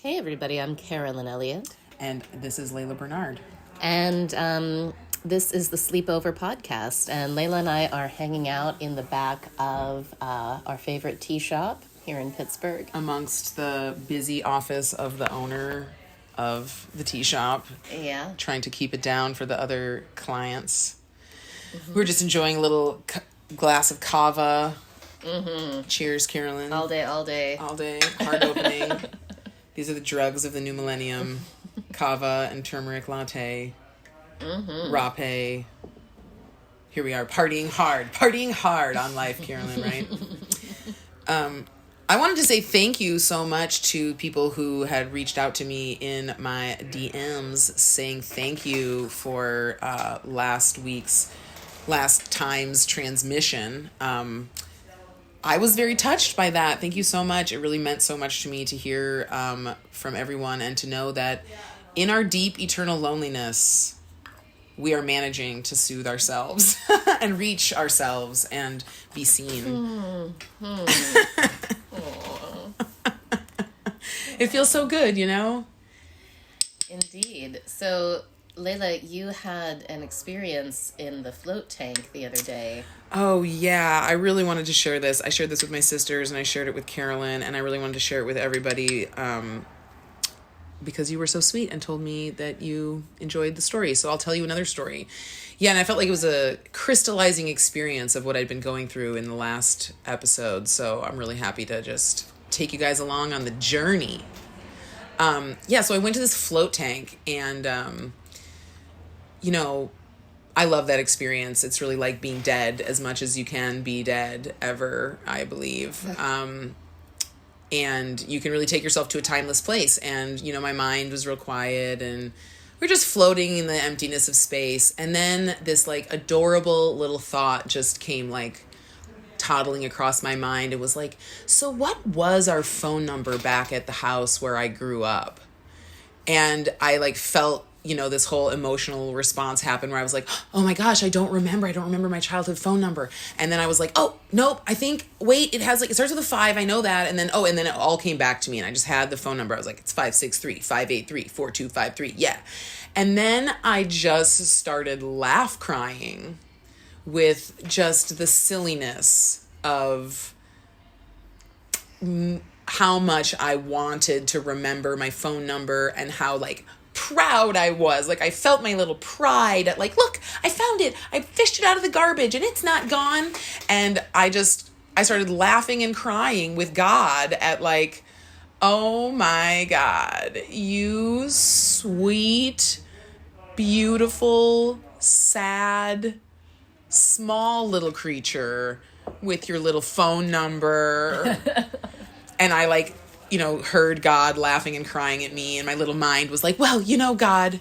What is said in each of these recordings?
Hey everybody, I'm Carolyn Elliott. And this is Laila Bernard. And this is the Sleepover Podcast. And Laila and I are hanging out in the back of our favorite tea shop here in Pittsburgh. Amongst the busy office of the owner of the tea shop. Yeah. Trying to keep it down for the other clients. Mm-hmm. We're just enjoying a little glass of kava. Mm-hmm. Cheers, Carolyn. All day. All day. Hard opening. These are the drugs of the new millennium. Kava and turmeric latte. Mm-hmm. Rape. Here we are, partying hard on life, Carolyn, right? I wanted to say thank you so much to people who had reached out to me in my DMs saying thank you for last time's transmission. I was very touched by that. Thank you so much. It really meant so much to me to hear from everyone and to know that in our deep, eternal loneliness, we are managing to soothe ourselves and reach ourselves and be seen. It feels so good, you know? Indeed. So, Laila, you had an experience in the float tank the other day. Oh, yeah. I really wanted to share this. I shared this with my sisters, and I shared it with Carolyn, and I really wanted to share it with everybody because you were so sweet and told me that you enjoyed the story. So I'll tell you another story. Yeah, and I felt like it was a crystallizing experience of what I'd been going through in the last episode. So I'm really happy to just take you guys along on the journey. So I went to this float tank, and I love that experience. It's really like being dead as much as you can be dead ever, I believe. And you can really take yourself to a timeless place. And, my mind was real quiet and we're just floating in the emptiness of space. And then this like adorable little thought just came like toddling across my mind. It was like, so what was our phone number back at the house where I grew up? And I like felt this whole emotional response happened where I was like, oh my gosh, I don't remember my childhood phone number. And then I was like, oh, nope, it starts with a 5, I know that. And then it all came back to me and I just had the phone number. I was like, it's 563-583-4253. Yeah. And then I just started crying with just the silliness of how much I wanted to remember my phone number and how like proud I was. Like I felt my little pride at like, look, I found it. I fished it out of the garbage and it's not gone. And I started laughing and crying with God at like, oh my God, you sweet, beautiful, sad, small little creature with your little phone number. And I heard God laughing and crying at me, and my little mind was like, well, God,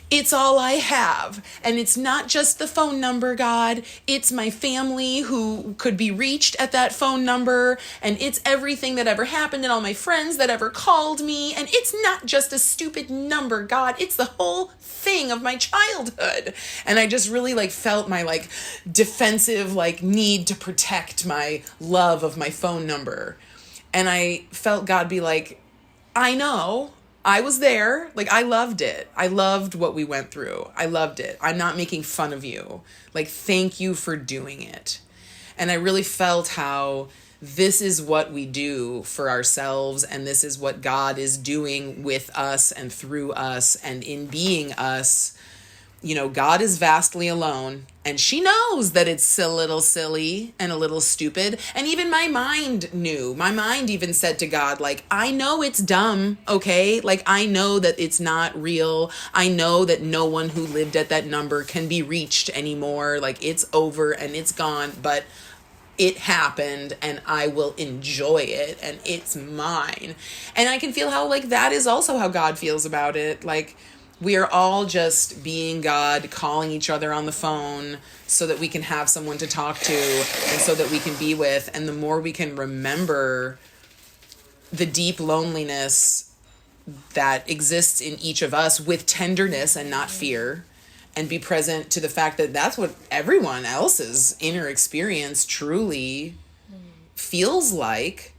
it's all I have. And it's not just the phone number, God. It's my family who could be reached at that phone number. And it's everything that ever happened and all my friends that ever called me. And it's not just a stupid number, God. It's the whole thing of my childhood. And I just really felt my defensive need to protect my love of my phone number. And I felt God be like, I know. I was there. I loved it. I loved what we went through. I loved it. I'm not making fun of you. Thank you for doing it. And I really felt how this is what we do for ourselves. And this is what God is doing with us and through us and in being us. God is vastly alone, and she knows that it's a little silly and a little stupid. And even my mind knew. My mind even said to God, I know it's dumb, okay? I know that it's not real. I know that no one who lived at that number can be reached anymore. It's over and it's gone, but it happened and I will enjoy it and it's mine. And I can feel how that is also how God feels about it. We are all just being God, calling each other on the phone so that we can have someone to talk to and so that we can be with. And the more we can remember the deep loneliness that exists in each of us with tenderness and not fear, and be present to the fact that that's what everyone else's inner experience truly feels like,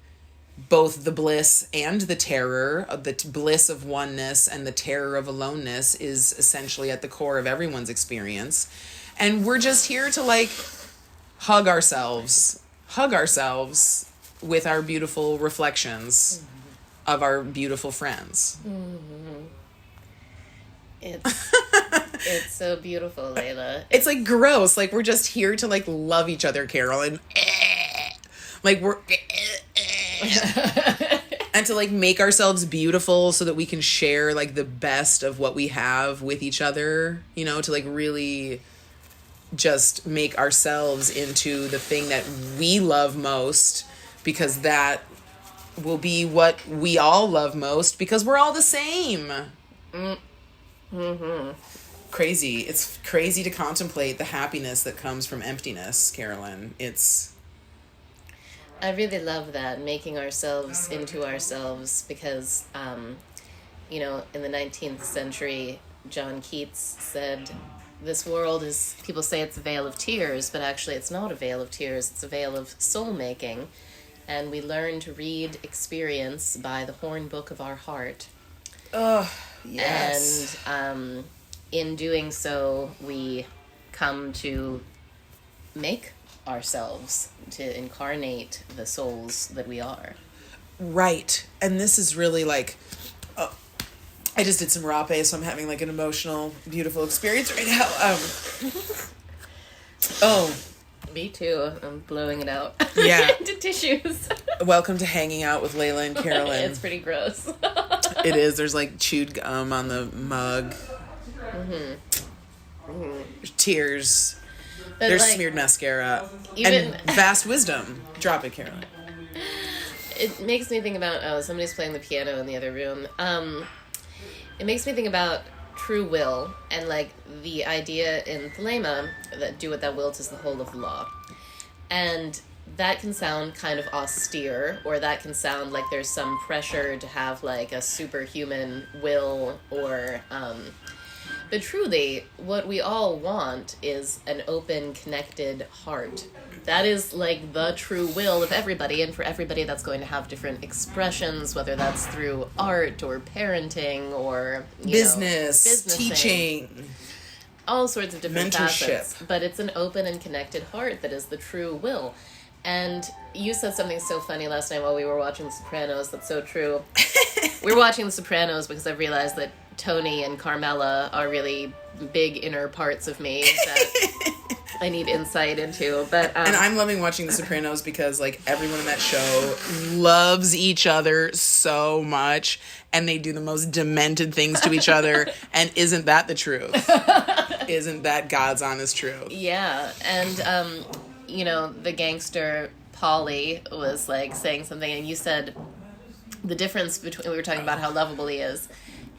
both the bliss and the terror, of the bliss of oneness and the terror of aloneness is essentially at the core of everyone's experience. And we're just here to like hug ourselves with our beautiful reflections of our beautiful friends. It's so beautiful, Layla. It's like gross. Like we're just here to like love each other, Carolyn. Like we're and to like make ourselves beautiful so that we can share like the best of what we have with each other, you know, to like really just make ourselves into the thing that we love most, because that will be what we all love most, because we're all the same. Crazy. It's crazy to contemplate the happiness that comes from emptiness, Carolyn. I really love that, making ourselves into ourselves, because, you know, in the 19th century, John Keats said, this world is, people say it's a vale of tears, but actually it's not a vale of tears, it's a vale of soul-making, and we learn to read experience by the horn book of our heart. Oh, yes. And in doing so, we come to make ourselves, to incarnate the souls that we are. Right. And this is really like, I just did some rape, so I'm having like an emotional, beautiful experience right now. Me too. I'm blowing it out. Yeah. Into tissues. Welcome to hanging out with Laila and Carolyn. It's pretty gross. It is. There's like chewed gum on the mug. There's tears. But there's like, smeared mascara. Even and vast wisdom. Drop it, Carolyn. It makes me think about, somebody's playing the piano in the other room. It makes me think about true will, and like the idea in Thelema that do what thou wilt is the whole of the law. And that can sound kind of austere, or that can sound like there's some pressure to have like a superhuman will, or but truly what we all want is an open, connected heart. That is like the true will of everybody, and for everybody that's going to have different expressions, whether that's through art or parenting or business, teaching, all sorts of different mentorship. Facets. But it's an open and connected heart that is the true will. And you said something so funny last night while we were watching The Sopranos that's so true. We were watching The Sopranos because I realized that Tony and Carmela are really big inner parts of me that I need insight into. But and I'm loving watching The Sopranos because like everyone in that show loves each other so much, and they do the most demented things to each other. And isn't that the truth? Isn't that God's honest truth? Yeah. And you know, the gangster Polly was like saying something, and you said the difference between, we were talking about how lovable he is.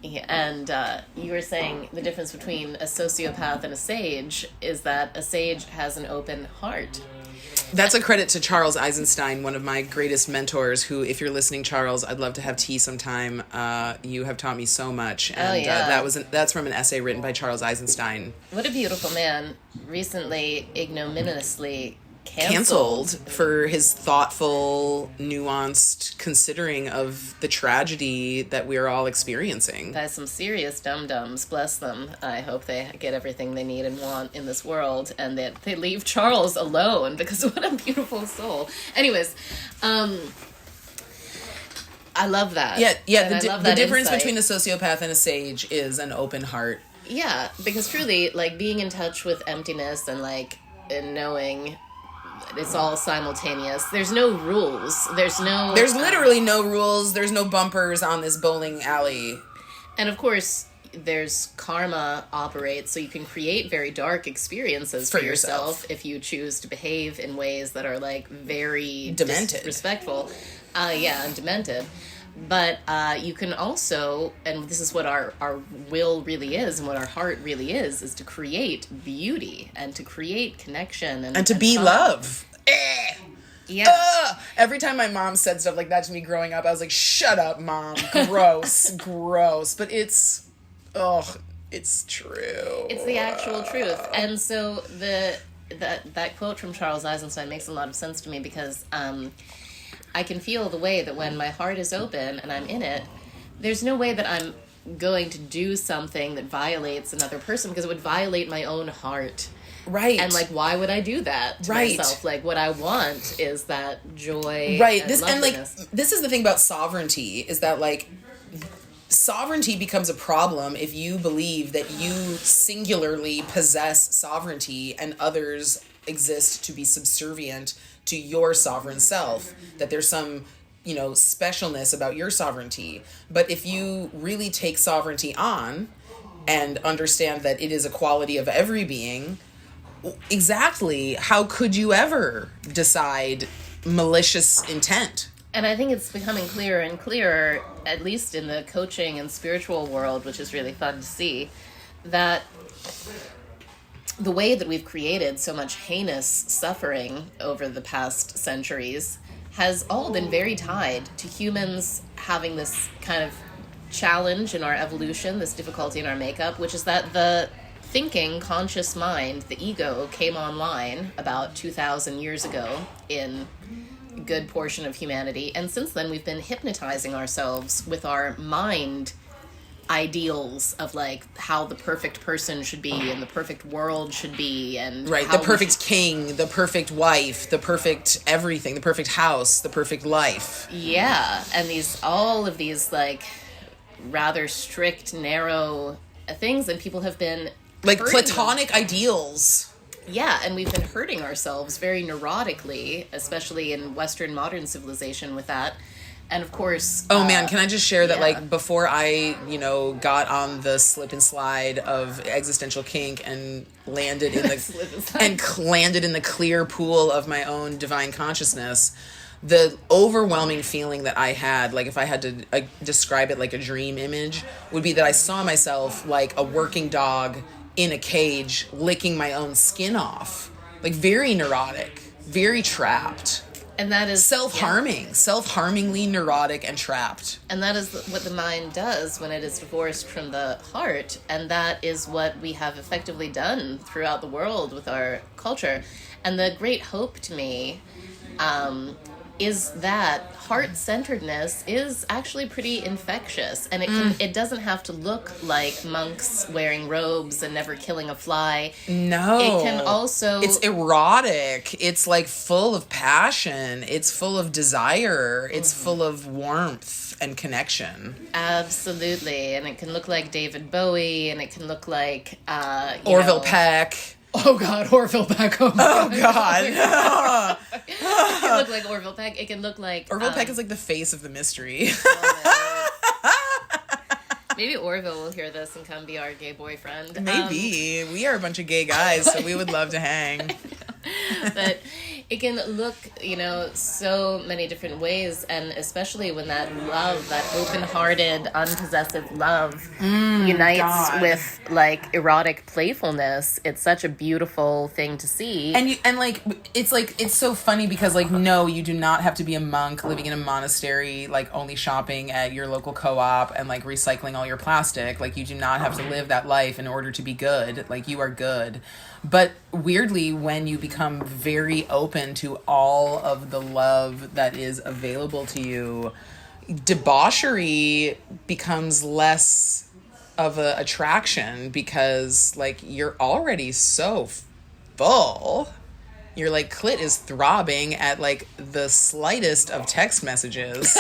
And you were saying the difference between a sociopath and a sage is that a sage has an open heart. That's a credit to Charles Eisenstein, one of my greatest mentors, who, if you're listening, Charles, I'd love to have tea sometime. You have taught me so much. And that's from an essay written by Charles Eisenstein. What a beautiful man. Recently, ignominiously canceled for his thoughtful, nuanced considering of the tragedy that we're all experiencing. By some serious dum-dums, bless them. I hope they get everything they need and want in this world, and that they leave Charles alone, because what a beautiful soul. Anyways, I love that. Yeah. The difference between a sociopath and a sage is an open heart. Yeah, because truly, like, being in touch with emptiness and and knowing it's all simultaneous. There's no rules. There's literally no rules. There's no bumpers on this bowling alley. And of course, there's karma operates, so you can create very dark experiences for yourself if you choose to behave in ways that are like very demented, disrespectful. And demented. But you can also, and this is what our will really is, and what our heart really is to create beauty and to create connection and to be fun. love. Yeah. Every time my mom said stuff like that to me growing up, I was like, "Shut up, Mom! Gross, gross." But it's true. It's the actual truth, and so that quote from Charles Eisenstein makes a lot of sense to me because. I can feel the way that when my heart is open and I'm in it, there's no way that I'm going to do something that violates another person, because it would violate my own heart. Right. And, like, why would I do that to myself? Like, what I want is that joy. Right. And this loveliness. and, like, this is the thing about sovereignty, is that, like, sovereignty becomes a problem if you believe that you singularly possess sovereignty and others exist to be subservient to your sovereign self, that there's some, you know, specialness about your sovereignty. But if you really take sovereignty on and understand that it is a quality of every being, exactly how could you ever decide malicious intent? And I think it's becoming clearer and clearer, at least in the coaching and spiritual world, which is really fun to see, that the way that we've created so much heinous suffering over the past centuries has all been very tied to humans having this kind of challenge in our evolution, this difficulty in our makeup, which is that the thinking, conscious mind, the ego, came online about 2,000 years ago in a good portion of humanity. And since then, we've been hypnotizing ourselves with our mind ideals of, like, how the perfect person should be and the perfect world should be, and right, the perfect king, the perfect wife, the perfect everything, the perfect house, the perfect life. Yeah, and all of these, like, rather strict, narrow things, and people have been like platonic ideals. Yeah, and we've been hurting ourselves very neurotically, especially in Western modern civilization with that. And of course... Oh, man, can I just share that, like, before I, you know, got on the slip and slide of existential kink and landed in the... landed in the clear pool of my own divine consciousness, the overwhelming feeling that I had, like, if I had to describe it like a dream image, would be that I saw myself like a working dog in a cage licking my own skin off. Like, very neurotic, very trapped. And that is... self-harmingly neurotic and trapped. And that is what the mind does when it is divorced from the heart. And that is what we have effectively done throughout the world with our culture. And the great hope to me is that heart-centeredness is actually pretty infectious. And it doesn't have to look like monks wearing robes and never killing a fly. No. It can also... It's erotic. It's, like, full of passion. It's full of desire. It's full of warmth and connection. Absolutely. And it can look like David Bowie, and it can look like... Orville Peck. Oh, God, Orville Peck. Oh, God. It can look like Orville Peck. It can look like... Orville Peck is like the face of the mystery. Maybe Orville will hear this and come be our gay boyfriend. Maybe. We are a bunch of gay guys, so we would love to hang. But it can look, you know, so many different ways, and especially when that love, that open-hearted, unpossessive love unites with, like, erotic playfulness, it's such a beautiful thing to see. And it's so funny because, like, no, you do not have to be a monk living in a monastery, like, only shopping at your local co-op and, like, recycling all your plastic. Like, you do not have to live that life in order to be good. Like, you are good. But weirdly, when you become very open to all of the love that is available to you, debauchery becomes less of an attraction because, like, you're already so full. Your, like, clit is throbbing at, like, the slightest of text messages.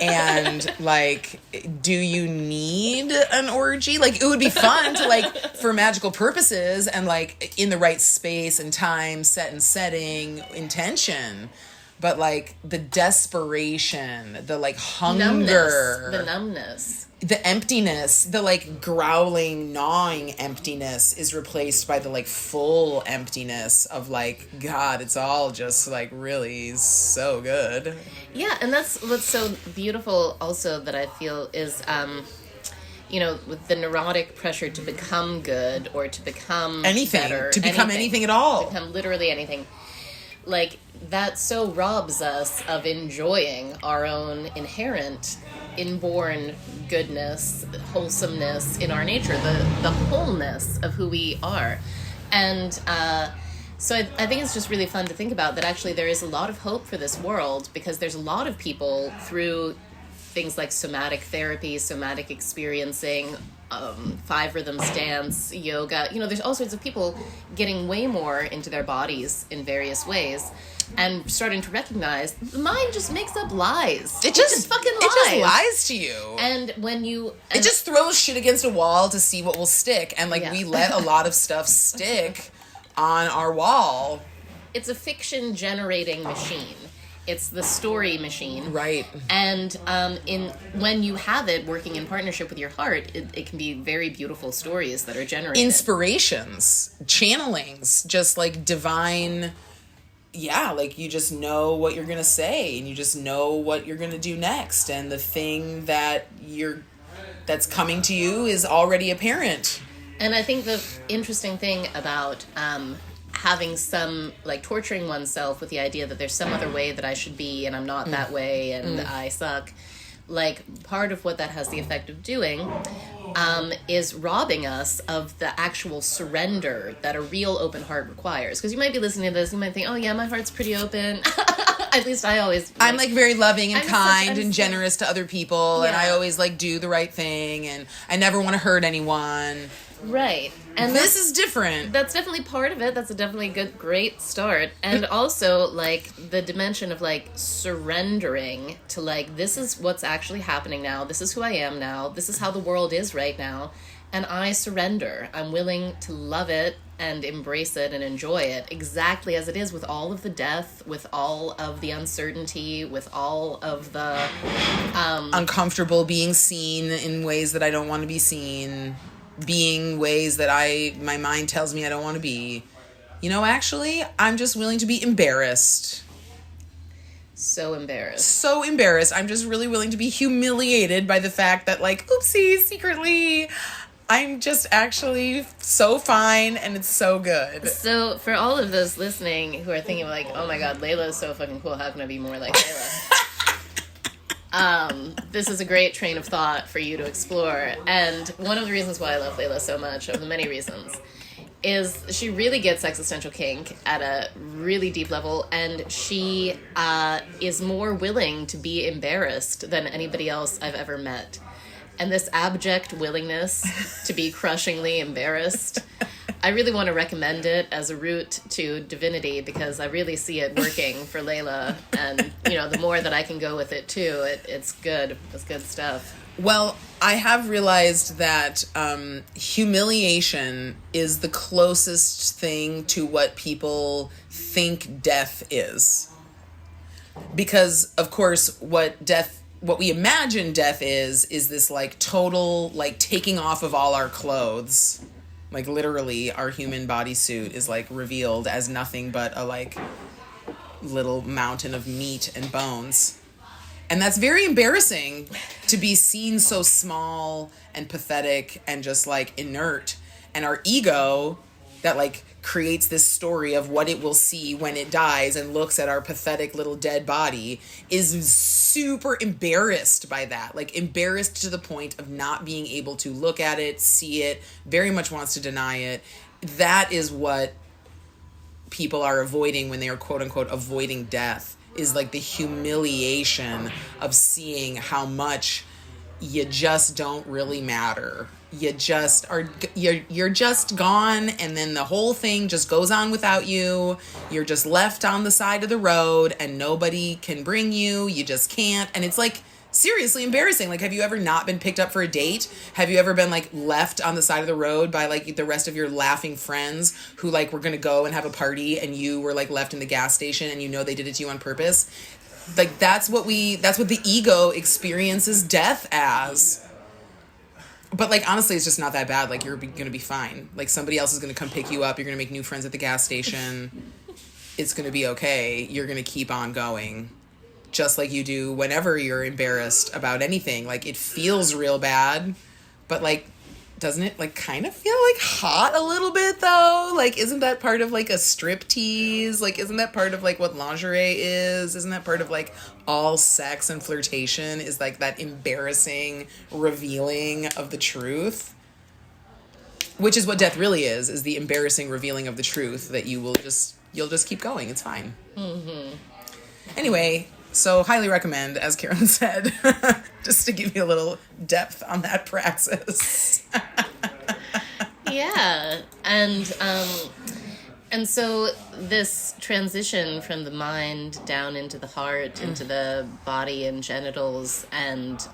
And, like, do you need an orgy? Like, it would be fun to, like, for magical purposes and, like, in the right space and time, set and setting, intention. But, like, the desperation, the, like, hunger. The numbness. The emptiness, the, like, growling, gnawing emptiness is replaced by the, like, full emptiness of, like, God, it's all just, like, really so good. Yeah, and that's what's so beautiful also that I feel is, you know, with the neurotic pressure to become good or to become anything, better. To become anything at all. To become literally anything. Like, that so robs us of enjoying our own inherent inborn goodness, wholesomeness in our nature, the wholeness of who we are. And So I think it's just really fun to think about that actually there is a lot of hope for this world, because there's a lot of people through things like somatic therapy, somatic experiencing, 5 rhythms dance, yoga. There's all sorts of people getting way more into their bodies in various ways and starting to recognize the mind just makes up lies. It just fucking lies. It just lies to you. And when you... it just throws shit against a wall to see what will stick. And, we let a lot of stuff stick on our wall. It's a fiction generating machine. It's the story machine. Right. And when you have it working in partnership with your heart, it can be very beautiful stories that are generated. Inspirations, channelings, just divine... yeah, you just know what you're going to say, and you just know what you're going to do next. And the thing that's coming to you is already apparent. And I think the interesting thing about having some, torturing oneself with the idea that there's some other way that I should be, and I'm not that way, and I suck, part of what that has the effect of doing is robbing us of the actual surrender that a real open heart requires. Because you might be listening to this, you might think, oh yeah, my heart's pretty open. At least I always... I'm very loving and kind and generous to other people, and I always do the right thing, and I never want to hurt anyone. Right. And this is different. That's definitely part of it. That's a definitely great start. And also, the dimension of, surrendering to, this is what's actually happening now. This is who I am now. This is how the world is right now. And I surrender. I'm willing to love it and embrace it and enjoy it exactly as it is, with all of the death, with all of the uncertainty, with all of the... uncomfortable being seen in ways that I don't want to be seen. Being ways that my mind tells me I don't want to be. Actually, I'm just willing to be embarrassed. So embarrassed. So embarrassed. I'm just really willing to be humiliated by the fact that, oopsie, secretly, I'm just actually so fine and it's so good. So for all of those listening who are thinking, oh my god, Layla is so fucking cool, how can I be more like Layla? This is a great train of thought for you to explore. And one of the reasons why I love Layla so much, of the many reasons, is she really gets existential kink at a really deep level, and she is more willing to be embarrassed than anybody else I've ever met. And this abject willingness to be crushingly embarrassed, I really want to recommend it as a route to divinity, because I really see it working for Layla. And, the more that I can go with it, too, it's good. It's good stuff. Well, I have realized that humiliation is the closest thing to what people think death is. Because, of course, what we imagine death is this total taking off of all our clothes. Literally our human bodysuit is revealed as nothing but a little mountain of meat and bones. And that's very embarrassing, to be seen so small and pathetic and just inert. And our ego that creates this story of what it will see when it dies and looks at our pathetic little dead body is super embarrassed by that. Embarrassed to the point of not being able to look at it, see it, very much wants to deny it. That is what people are avoiding when they are quote unquote avoiding death, is the humiliation of seeing how much you just don't really matter. You're just gone, and then the whole thing just goes on without you. You're just left on the side of the road, and nobody can bring you. You just can't. And it's seriously embarrassing. Have you ever not been picked up for a date? Have you ever been left on the side of the road by the rest of your laughing friends who were going to go and have a party, and you were left in the gas station, and they did it to you on purpose? That's what the ego experiences death as. But honestly, it's just not that bad. You're gonna be fine. Somebody else is gonna come pick you up. You're gonna make new friends at the gas station. It's gonna be okay. You're gonna keep on going, just like you do whenever you're embarrassed about anything. It feels real bad, but doesn't it kind of feel hot a little bit though? Isn't that part of a strip tease? Isn't that part of what lingerie is? Isn't that part of all sex and flirtation is that embarrassing revealing of the truth? Which is what death really is the embarrassing revealing of the truth that you'll just keep going. It's fine. Mm-hmm. Anyway, so highly recommend, as Carolyn said, just to give you a little depth on that praxis. Yeah. And so this transition from the mind down into the heart, into the body and genitals, and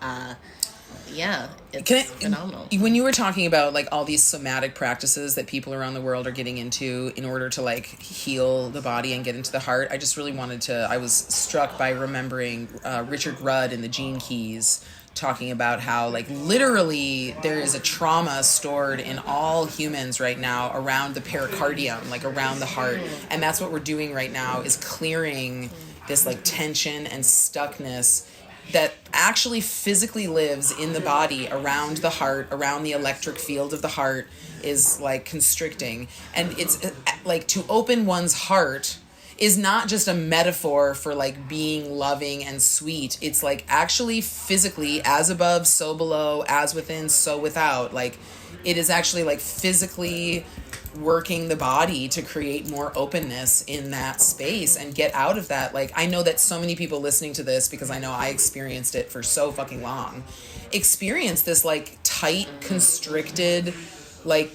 it's phenomenal. When you were talking about like all these somatic practices that people around the world are getting into in order to like heal the body and get into the heart, I just really I was struck by remembering Richard Rudd in the Gene Keys talking about how like literally there is a trauma stored in all humans right now around the pericardium, like around the heart. And that's what we're doing right now, is clearing this like tension and stuckness that actually physically lives in the body around the heart, around the electric field of the heart, is like constricting. And it's like to open one's heart is not just a metaphor for like being loving and sweet. It's like actually physically, as above, so below, as within, so without. Like it is actually like physically working the body to create more openness in that space and get out of that. Like I know that so many people listening to this, because I know I experienced it for so fucking long, experience this like tight, constricted, like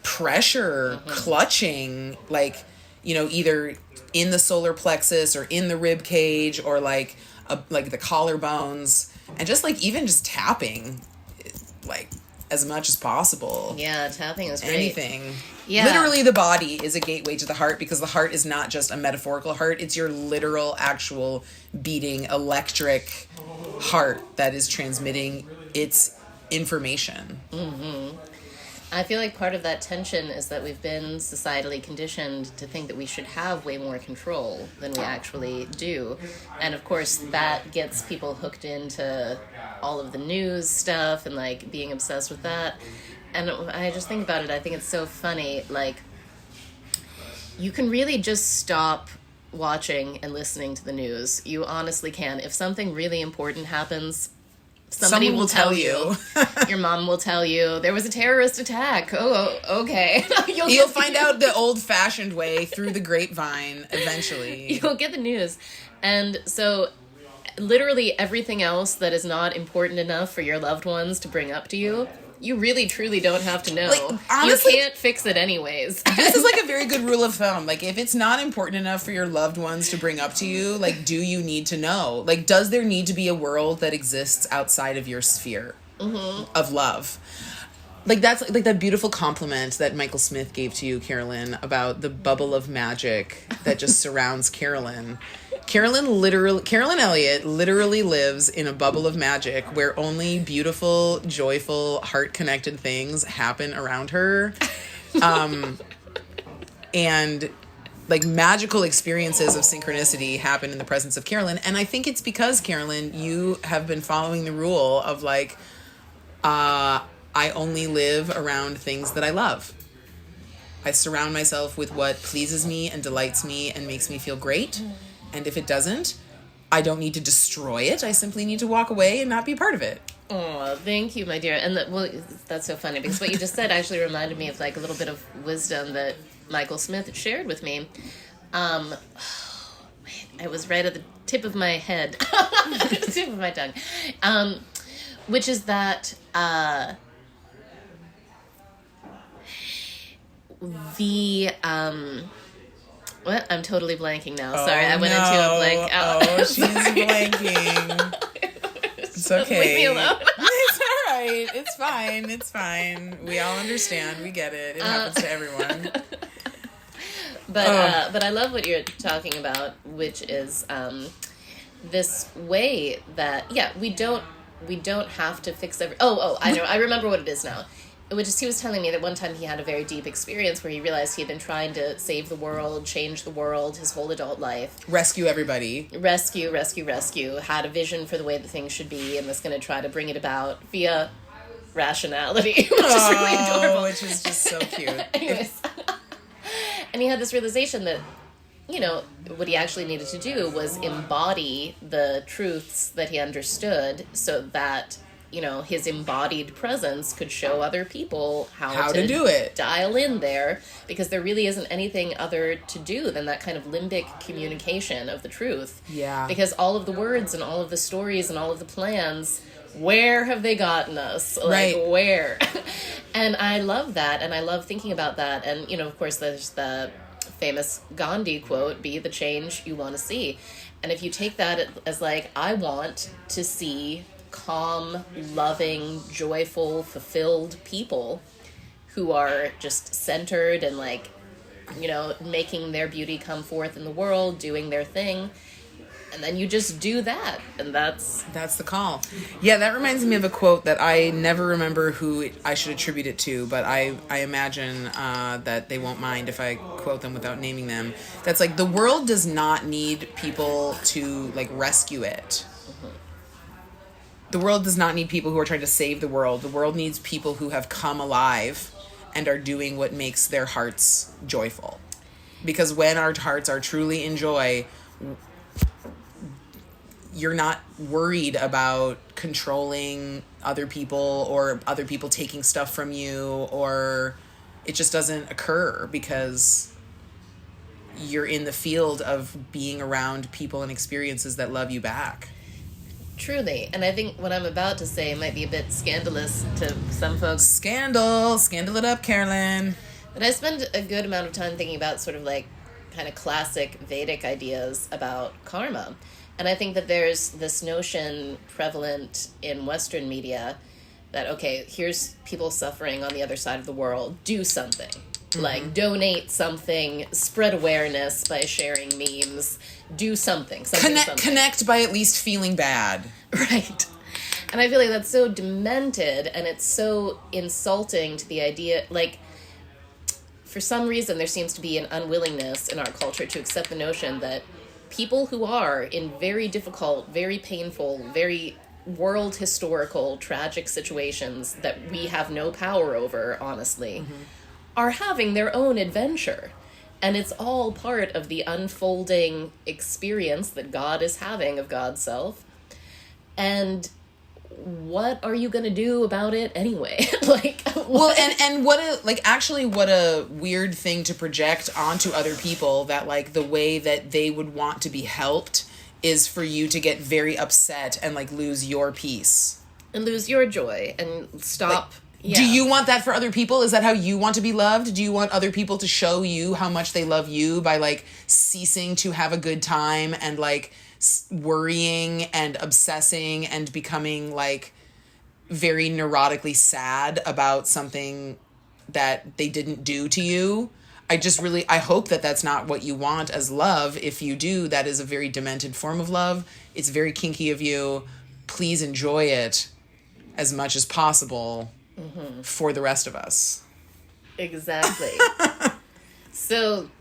pressure, clutching, like, you know, either in the solar plexus or in the rib cage or like the collarbones, and just like even just tapping like as much as possible. Yeah, tapping is great. Anything. Yeah. Literally the body is a gateway to the heart, because the heart is not just a metaphorical heart, it's your literal, actual beating electric heart that is transmitting its information. Mm-hmm. I feel like part of that tension is that we've been societally conditioned to think that we should have way more control than we actually do. And of course, that gets people hooked into all of the news stuff and like being obsessed with that. And I just think about it, I think it's so funny. Like, you can really just stop watching and listening to the news. You honestly can. If something really important happens, somebody will tell you. Your mom will tell you there was a terrorist attack. Oh, okay. You'll find out the old-fashioned way through the grapevine eventually. You'll get the news. And so literally everything else that is not important enough for your loved ones to bring up to you, you really truly don't have to know. Like, honestly, you can't fix it anyways. This is like a very good rule of thumb. Like, if it's not important enough for your loved ones to bring up to you, like, do you need to know? Like, does there need to be a world that exists outside of your sphere of love? Like, that's like that beautiful compliment that Michael Smith gave to you, Carolyn, about the bubble of magic that just surrounds Carolyn. Carolyn Elliott literally lives in a bubble of magic where only beautiful, joyful, heart-connected things happen around her. And like magical experiences of synchronicity happen in the presence of Carolyn. And I think it's because, Carolyn, you have been following the rule of like, I only live around things that I love. I surround myself with what pleases me and delights me and makes me feel great. And if it doesn't, I don't need to destroy it. I simply need to walk away and not be part of it. Oh, thank you, my dear. And that's so funny, because what you just said actually reminded me of like a little bit of wisdom that Michael Smith shared with me. It was right at the tip of my head, the tip of my tongue, which is that what? I'm totally blanking now. Sorry, I went into a blank. Oh, she's blanking. It's okay. Leave me alone. It's all right. It's fine. It's fine. We all understand. We get it. It happens to everyone. But I love what you're talking about, which is this way that we don't have to fix every. I know. I remember what it is now. Which is, he was telling me that one time he had a very deep experience where he realized he had been trying to save the world, change the world, his whole adult life. Rescue everybody. Rescue. Had a vision for the way that things should be and was going to try to bring it about via rationality, which is really adorable. Which is just so cute. Anyways. And he had this realization that, you know, what he actually needed to do was embody the truths that he understood so that his embodied presence could show other people how to do it. Dial in there, because there really isn't anything other to do than that kind of limbic communication of the truth. Yeah. Because all of the words and all of the stories and all of the plans, where have they gotten us? Like, right. Where? And I love that, and I love thinking about that. And, of course, there's the famous Gandhi quote, be the change you want to see. And if you take that as like, I want to see calm, loving, joyful, fulfilled people who are just centered and like, making their beauty come forth in the world, doing their thing. And then you just do that, and that's the call. Yeah, that reminds me of a quote that I never remember who I should attribute it to, but I imagine that they won't mind if I quote them without naming them. That's like, the world does not need people to like rescue it. Mm-hmm. The world does not need people who are trying to save the world. The world needs people who have come alive and are doing what makes their hearts joyful. Because when our hearts are truly in joy, you're not worried about controlling other people or other people taking stuff from you, or it just doesn't occur because you're in the field of being around people and experiences that love you back. Truly. And I think what I'm about to say might be a bit scandalous to some folks. Scandal it up, Carolyn. But I spend a good amount of time thinking about sort of like kind of classic Vedic ideas about karma. And I think that there's this notion prevalent in Western media that, okay, here's people suffering on the other side of the world. Do something. Mm-hmm. Like, donate something, spread awareness by sharing memes, do something. Connect by at least feeling bad. Right. And I feel like that's so demented, and it's so insulting to the idea, like, for some reason there seems to be an unwillingness in our culture to accept the notion that people who are in very difficult, very painful, very world historical, tragic situations that we have no power over, honestly, mm-hmm. are having their own adventure. And it's all part of the unfolding experience that God is having of Godself. And what are you going to do about it anyway? Well, and what a weird thing to project onto other people, that like the way that they would want to be helped is for you to get very upset and like lose your peace. And lose your joy and stop. Do you want that for other people? Is that how you want to be loved? Do you want other people to show you how much they love you by like ceasing to have a good time and like worrying and obsessing and becoming like very neurotically sad about something that they didn't do to you? I hope that that's not what you want as love. If you do, that is a very demented form of love. It's very kinky of you. Please enjoy it as much as possible. Mm-hmm. For the rest of us. Exactly. So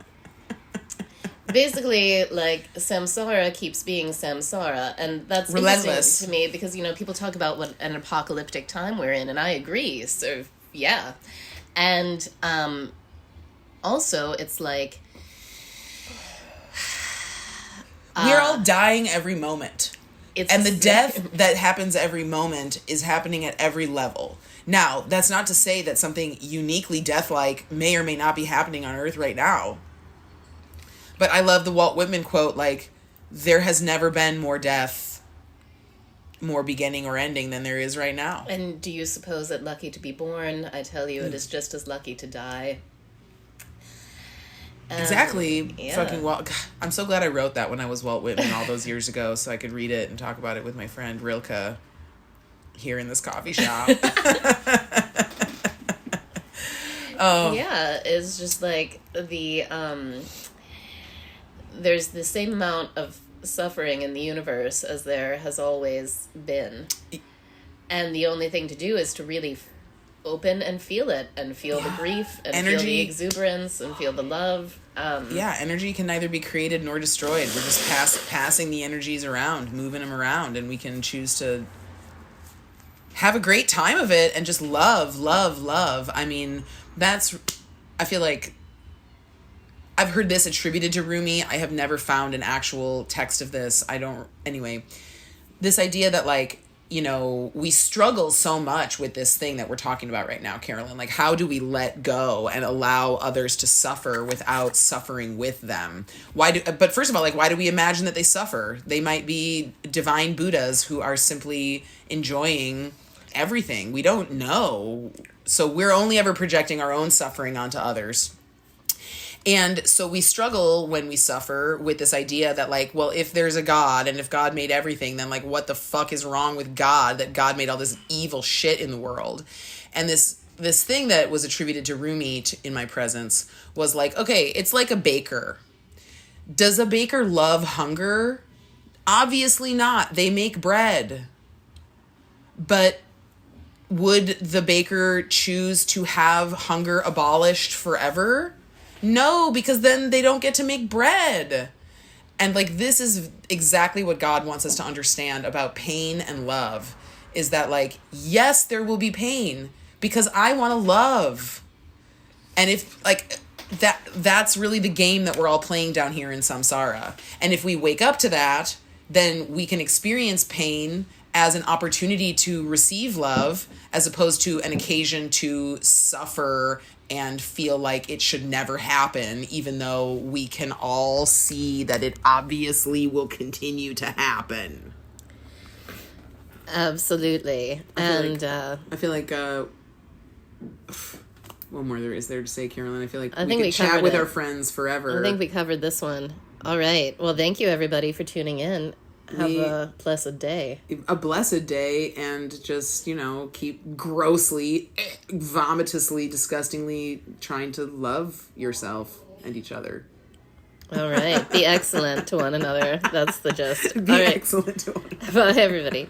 basically, like, samsara keeps being samsara, and that's relentless to me because, people talk about what an apocalyptic time we're in, and I agree. So, yeah. And also, it's like we're all dying every moment. And the death that happens every moment is happening at every level. Now, that's not to say that something uniquely death-like may or may not be happening on Earth right now. But I love the Walt Whitman quote, like, there has never been more death, more beginning or ending than there is right now. And do you suppose it lucky to be born? I tell you, it is just as lucky to die. Exactly. Yeah. Fucking Walt. I'm so glad I wrote that when I was Walt Whitman all those years ago so I could read it and talk about it with my friend Rilke here in this coffee shop. Yeah, it's just like there's the same amount of suffering in the universe as there has always been. And the only thing to do is to really open and feel it, and feel the grief, and feel the exuberance, and feel the love. Energy can neither be created nor destroyed. We're just passing the energies around, moving them around, and we can choose to have a great time of it and just love. I mean, I feel like I've heard this attributed to Rumi. I have never found an actual text of this. Anyway, this idea that like we struggle so much with this thing that we're talking about right now, Carolyn. Like, how do we let go and allow others to suffer without suffering with them? But first of all, like, why do we imagine that they suffer? They might be divine Buddhas who are simply enjoying everything. We don't know. So we're only ever projecting our own suffering onto others. And so we struggle when we suffer with this idea that, like, well, if there's a God and if God made everything, then, like, what the fuck is wrong with God that God made all this evil shit in the world? And this thing that was attributed to Rumi in my presence was like, okay, it's like a baker. Does a baker love hunger? Obviously not. They make bread. But would the baker choose to have hunger abolished forever? No, because then they don't get to make bread. And, like, this is exactly what God wants us to understand about pain and love, is that, like, yes, there will be pain because I want to love. And if, like, that's really the game that we're all playing down here in samsara. And if we wake up to that, then we can experience pain as an opportunity to receive love, as opposed to an occasion to suffer and feel like it should never happen, even though we can all see that it obviously will continue to happen. Absolutely. I feel like what more there is there to say, Carolyn? I feel like we could chat with our friends forever. I think we covered this one. All right. Well, thank you, everybody, for tuning in. Have a blessed day. A blessed day, and just, keep grossly, vomitously, disgustingly trying to love yourself and each other. All right. Be excellent to one another. That's the gist. Be excellent to one another. Bye, everybody.